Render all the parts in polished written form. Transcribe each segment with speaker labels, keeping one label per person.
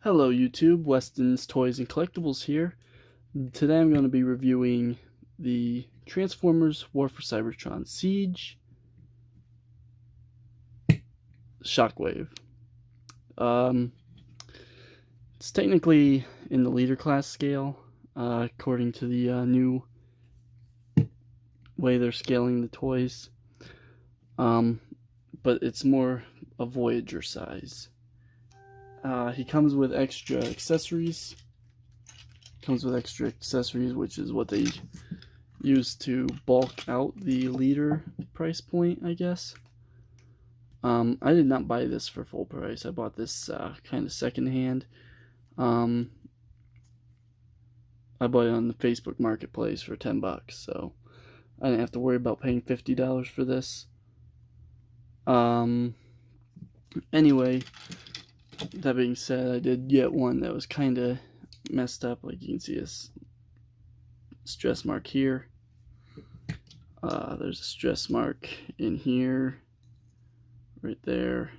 Speaker 1: Hello YouTube, Weston's Toys and Collectibles here. Today I'm going to be reviewing the Transformers War for Cybertron Siege Shockwave. It's technically in the leader class scale, according to the new way they're scaling the toys. But it's more a Voyager size. He comes with extra accessories. Which is what they use to bulk out the leader price point, I guess. I did not buy this for full price. I bought this kind of secondhand. I bought it on the Facebook Marketplace for $10, so I didn't have to worry about paying $50 for this. Anyway, that being said, I did get one that was kind of messed up. Like you can see a stress mark here. There's a stress mark in here, right there.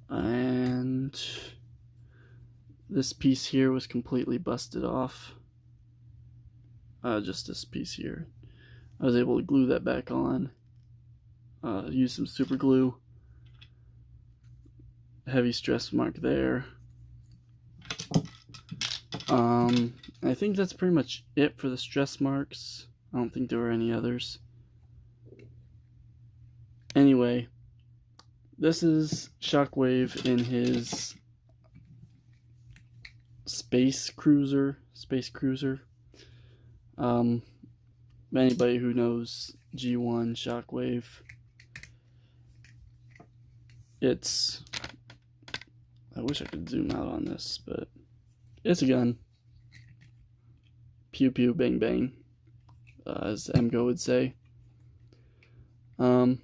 Speaker 1: And this piece here was completely busted off. Just this piece here. I was able to glue that back on. Use some super glue. Heavy stress mark there. I think that's pretty much it for the stress marks. I don't think there were any others. Anyway, this is Shockwave in his space cruiser. Anybody who knows G1 Shockwave, I wish I could zoom out on this, but it's a gun. Pew pew bang bang, as MGO would say. But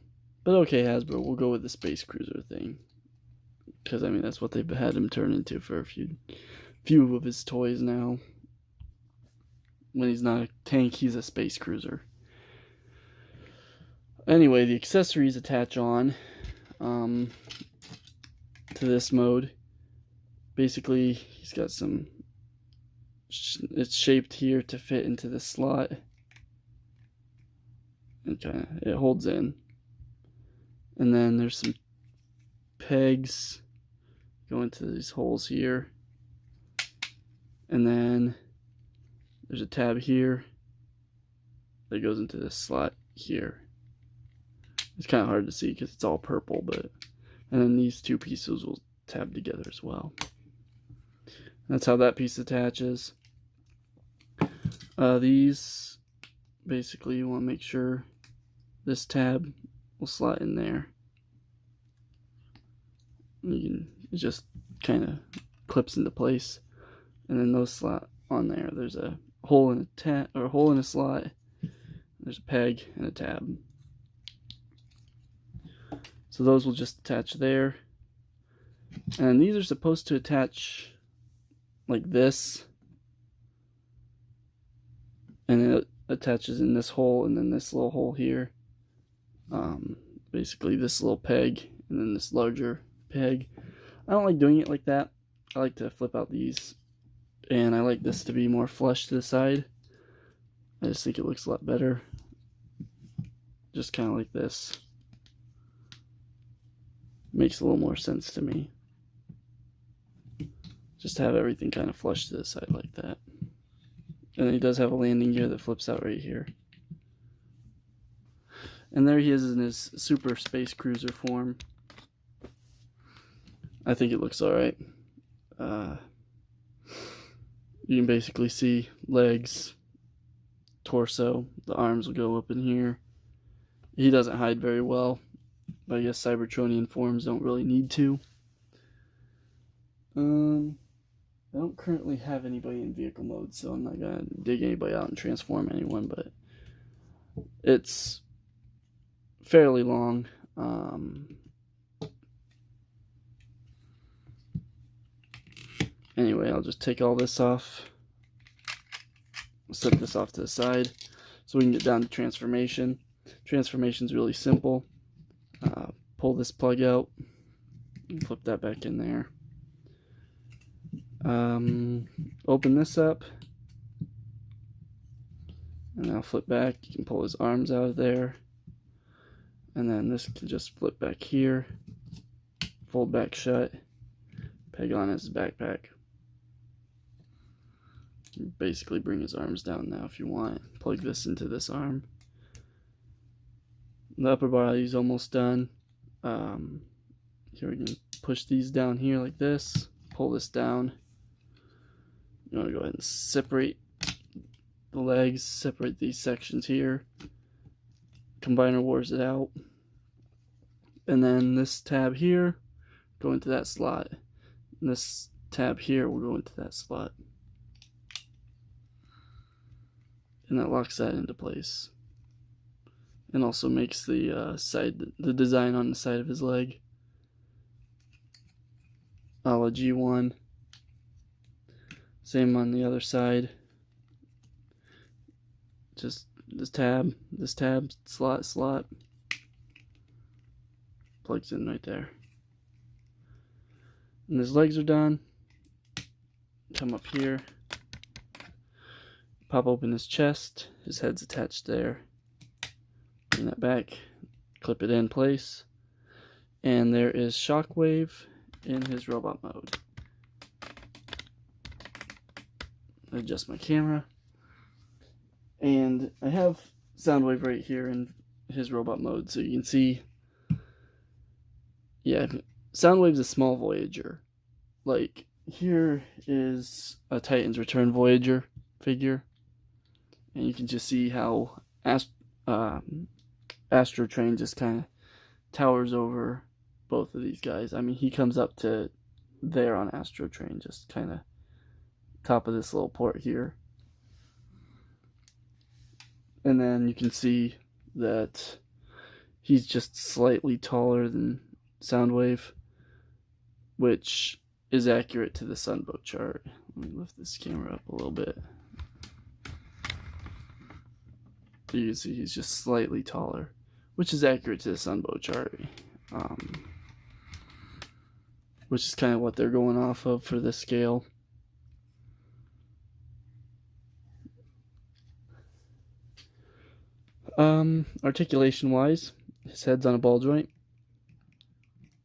Speaker 1: okay, Hasbro, we'll go with the space cruiser thing, because I mean that's what they've had him turn into for a few of his toys now. When he's not a tank, he's a space cruiser. Anyway, the accessories attach on to this mode. Basically, he's got some, it's shaped here to fit into the slot, and it holds in. And then there's some pegs go into these holes here, and then there's a tab here that goes into this slot here. It's kind of hard to see because it's all purple, but and then these two pieces will tab together as well. That's how that piece attaches. These, basically you want to make sure this tab will slot in there. It just kind of clips into place, and then those slot on there. There's a hole in a slot. There's a peg and a tab. So those will just attach there. And these are supposed to attach like this. And it attaches in this hole and then this little hole here. Basically this little peg and then this larger peg. I don't like doing it like that. I like to flip out these. And I like this to be more flush to the side. I just think it looks a lot better. Just kind of like this. Makes a little more sense to me. Just to have everything kind of flush to the side like that. And then he does have a landing gear that flips out right here. And there he is in his super space cruiser form. I think it looks alright. You can basically see legs, torso, the arms will go up in here. He doesn't hide very well, but I guess Cybertronian forms don't really need to. I don't currently have anybody in vehicle mode, so I'm not gonna dig anybody out and transform anyone, but it's fairly long. Anyway, I'll just take all this off. Set this off to the side so we can get down to transformation. Transformation's really simple. Pull this plug out, Flip that back in there. Open this up, and I'll flip back. You can pull his arms out of there, and then this can just flip back here, fold back shut, peg on his backpack. You basically bring his arms down now if you want. Plug this into this arm. The upper body is almost done. Here we can push these down here like this, pull this down. You want to go ahead and separate the legs, separate these sections here. Combiner wars it out. And then this tab here, go into that slot. And this tab here will go into that slot. And that locks that into place. And also makes the the design on the side of his leg a la G1. Same on the other side. Just this tab, slot. Plugs in right there. And his legs are done. Come up here. Pop open his chest. His head's attached there. Bring that back. Clip it in place. And there is shockwave in his robot mode. Adjust my camera. And I have Soundwave right here in his robot mode, so you can see. Yeah, Soundwave's a small Voyager. Like, here is a Titan's Return Voyager figure. And you can just see how Astrotrain just kind of towers over both of these guys. I mean, he comes up to there on Astrotrain, just kind of top of this little port here. And then you can see that he's just slightly taller than Soundwave, which is accurate to the Sunboat chart. Let me lift this camera up a little bit. So you can see he's just slightly taller, which is accurate to the Sunboat chart. Which is kind of what they're going off of for this scale. Articulation wise, his head's on a ball joint.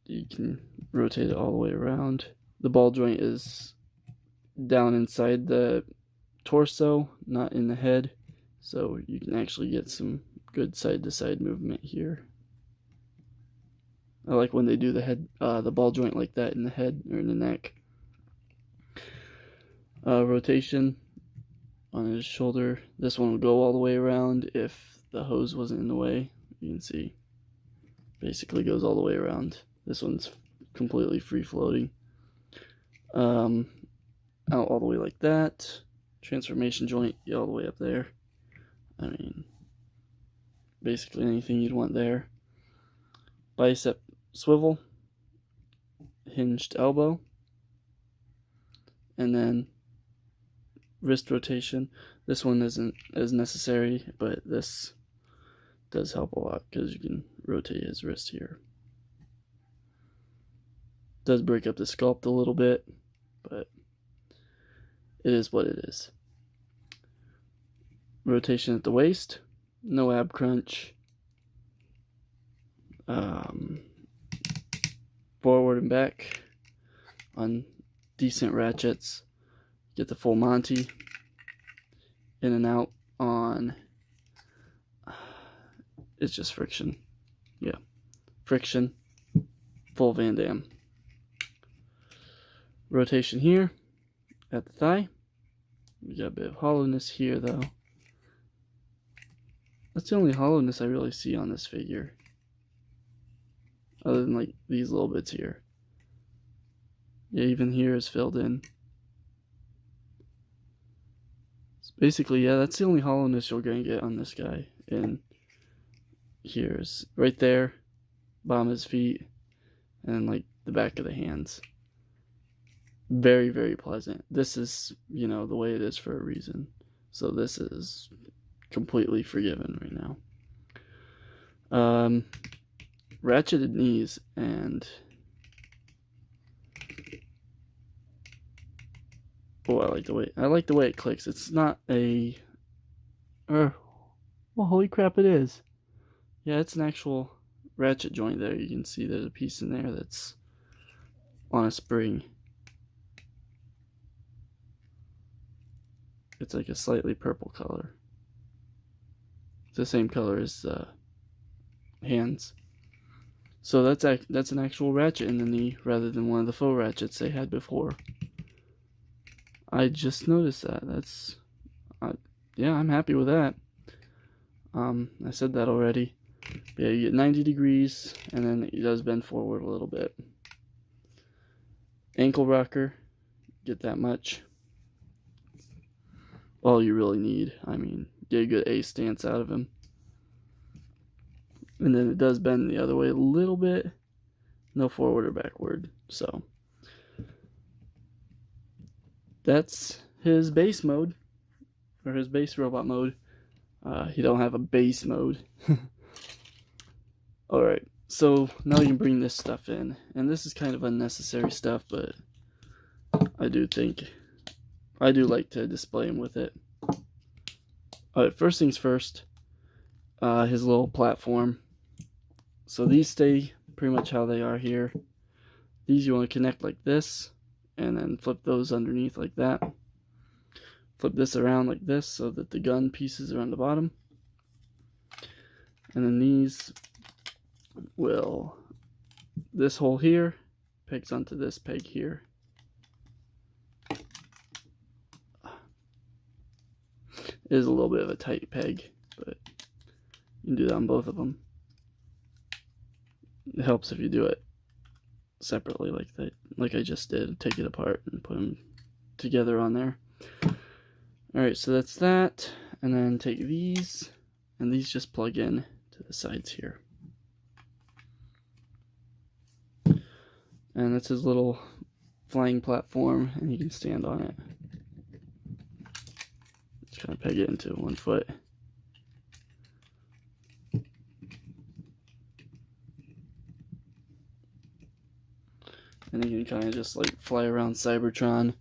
Speaker 1: You can rotate it all the way around. The ball joint is down inside the torso, not in the head, so you can actually get some good side to side movement here. I like when they do the head, the ball joint like that in the head or in the neck. Rotation on his shoulder. This one will go all the way around if the hose wasn't in the way. You can see basically goes all the way around. This one's completely free floating. Out all the way like that. Transformation joint all the way up there. I mean, basically anything you'd want there. Bicep swivel, hinged elbow, and then wrist rotation. This one isn't as necessary, but this does help a lot because you can rotate his wrist here. Does break up the sculpt a little bit, but it is what it is. Rotation at the waist, no ab crunch. Forward and back on decent ratchets. Get the full Monty. In and out on, it's just friction. Yeah, friction, full Van Damme. Rotation here at the thigh. We got a bit of hollowness here though. That's the only hollowness I really see on this figure, other than like these little bits here. Yeah, even here is filled in. So basically, yeah, that's the only hollowness you're gonna get on this guy. And here's right there, bottom of his feet, and like the back of the hands. Very, very pleasant. This is, you know, the way it is for a reason. So this is completely forgiven right now. Ratcheted knees, and Oh, I like the way it clicks. It's not a well, holy crap, it is. Yeah, it's an actual ratchet joint there. You can see there's a piece in there that's on a spring. It's like a slightly purple color. It's the same color as the hands. So that's an actual ratchet in the knee rather than one of the faux ratchets they had before. I just noticed that. Yeah, I'm happy with that. I said that already. But yeah, you get 90 degrees, and then it does bend forward a little bit. Ankle rocker, get that much. All you really need. I mean, get a good A stance out of him. And then it does bend the other way a little bit. No forward or backward. So that's his base mode, or his base robot mode. He don't have a base mode. Alright, so now you can bring this stuff in. And this is kind of unnecessary stuff, but I do like to display him with it. Alright, first things first, his little platform. So these stay pretty much how they are here. These you want to connect like this, and then flip those underneath like that. Flip this around like this so that the gun pieces are on the bottom. And then these will, this hole here pegs onto this peg here. It is a little bit of a tight peg, but you can do that on both of them. It helps if you do it separately like that, like I just did. Take it apart and put them together on there. Alright, so that's that. And then take these, and these just plug in to the sides here. And that's his little flying platform, and he can stand on it. Just kind of peg it into 1 foot. And you can kind of just like fly around Cybertron.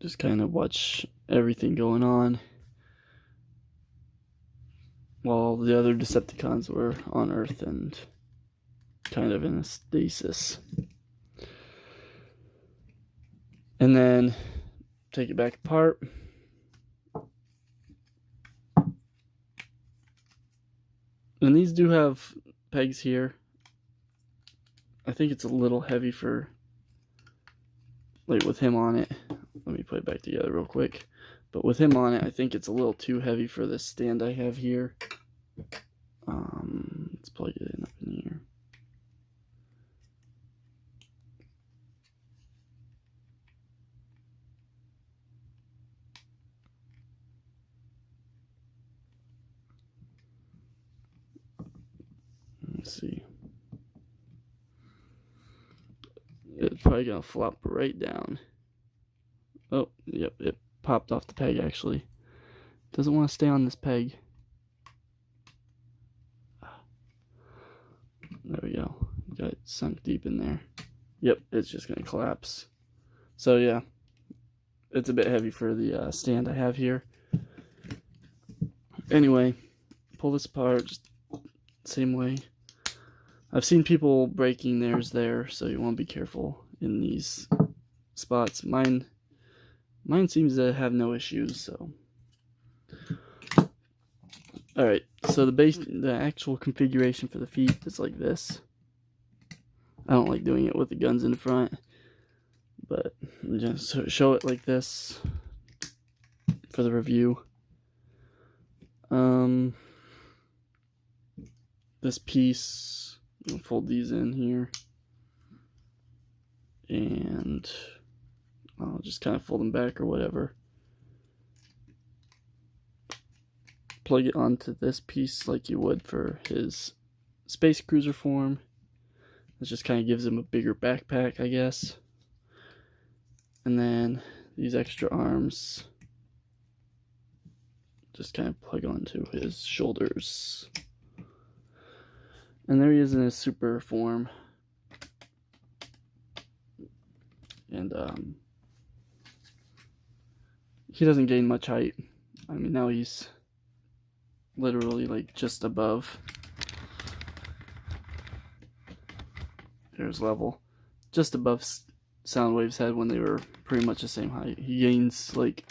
Speaker 1: Just kind of watch everything going on while the other Decepticons were on Earth and kind of in a stasis. And then take it back apart. And these do have pegs here. I think it's a little heavy for, like, with him on it. Let me put it back together real quick. But with him on it, I think it's a little too heavy for this stand I have here. Let's plug it in up in here. Let's see. It's probably gonna flop right down. Oh, yep, it popped off the peg actually. Doesn't want to stay on this peg. There we go. Got it sunk deep in there. Yep, it's just gonna collapse. So yeah, it's a bit heavy for the stand I have here. Anyway, pull this apart just same way. I've seen people breaking theirs there, so you want to be careful in these spots. Mine seems to have no issues, so. Alright, so the actual configuration for the feet is like this. I don't like doing it with the guns in the front, but I'm just show it like this for the review. This piece, I'll fold these in here, and I'll just kind of fold them back or whatever. Plug it onto this piece like you would for his space cruiser form. This just kind of gives him a bigger backpack, I guess. And then these extra arms just kind of plug onto his shoulders. And there he is in his super form. and he doesn't gain much height. I mean, now he's literally like just above. There's level. Just above Soundwave's head when they were pretty much the same height. He gains like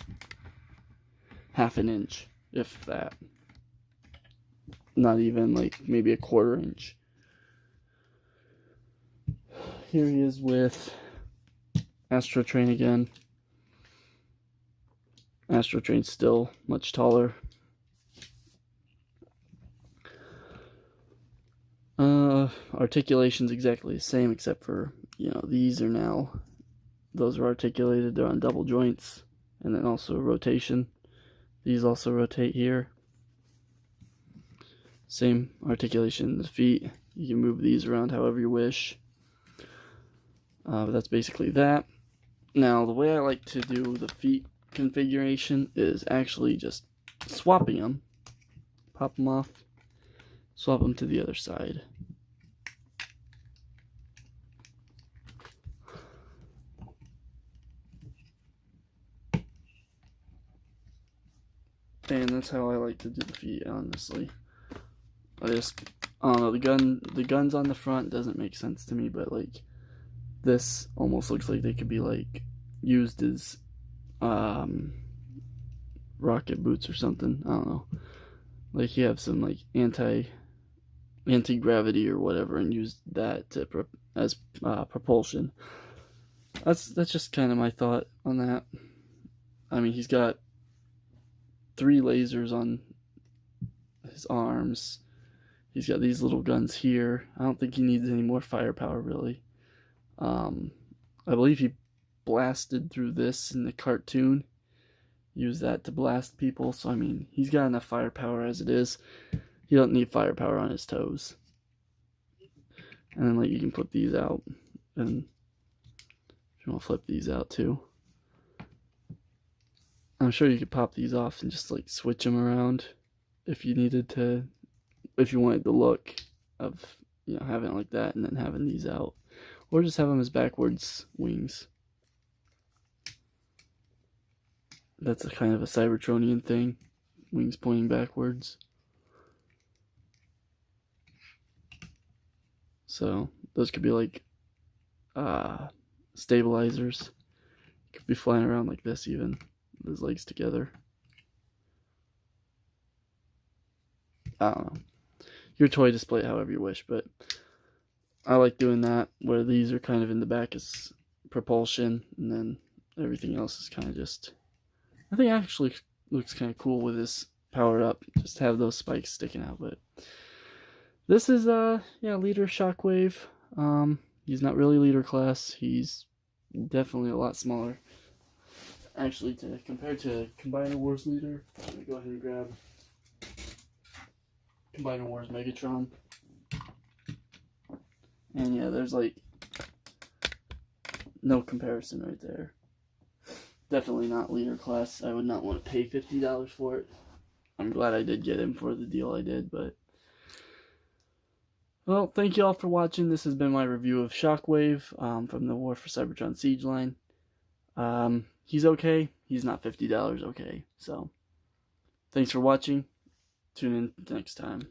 Speaker 1: half an inch, if that. Not even, like maybe a quarter inch. Here he is with Astrotrain again. Astrotrain's still much taller. Articulation's exactly the same, except for, you know, these are now, those are articulated, they're on double joints, and then also rotation. These also rotate here. Same articulation in the feet. You can move these around however you wish. But that's basically that. Now, the way I like to do the feet configuration is actually just swapping them. Pop them off, swap them to the other side. And that's how I like to do the feet, honestly. I don't know, the guns on the front doesn't make sense to me, but like this almost looks like they could be like used as rocket boots or something. I don't know. Like you have some like anti-gravity or whatever, and use that to as propulsion. That's just kind of my thought on that. I mean, he's got 3 lasers on his arms. He's got these little guns here. I don't think he needs any more firepower, really. I believe he blasted through this in the cartoon. Use that to blast people. So, I mean, he's got enough firepower as it is. He doesn't need firepower on his toes. And then, like, you can flip these out. And if you want to flip these out, too. I'm sure you could pop these off and just, like, switch them around if you needed to. If you wanted the look of, you know, having it like that and then having these out. Or just have them as backwards wings. That's a kind of a Cybertronian thing. Wings pointing backwards. So, those could be like stabilizers. Could be flying around like this even. With his legs together. I don't know. Your toy display it however you wish, but I like doing that where these are kind of in the back as propulsion, and then everything else is kind of just, I think it actually looks kind of cool with this powered up, just have those spikes sticking out. But this is yeah, leader Shockwave. He's not really leader class. He's definitely a lot smaller. Actually, compared to Combiner Wars leader, I'm gonna go ahead and grab Combiner Wars Megatron. And yeah, there's like no comparison right there. Definitely not leader class. I would not want to pay $50 for it. I'm glad I did get him for the deal I did, but well, thank you all for watching. This has been my review of Shockwave from the War for Cybertron Siege line. He's okay. He's not $50 okay. So, thanks for watching. Tune in next time.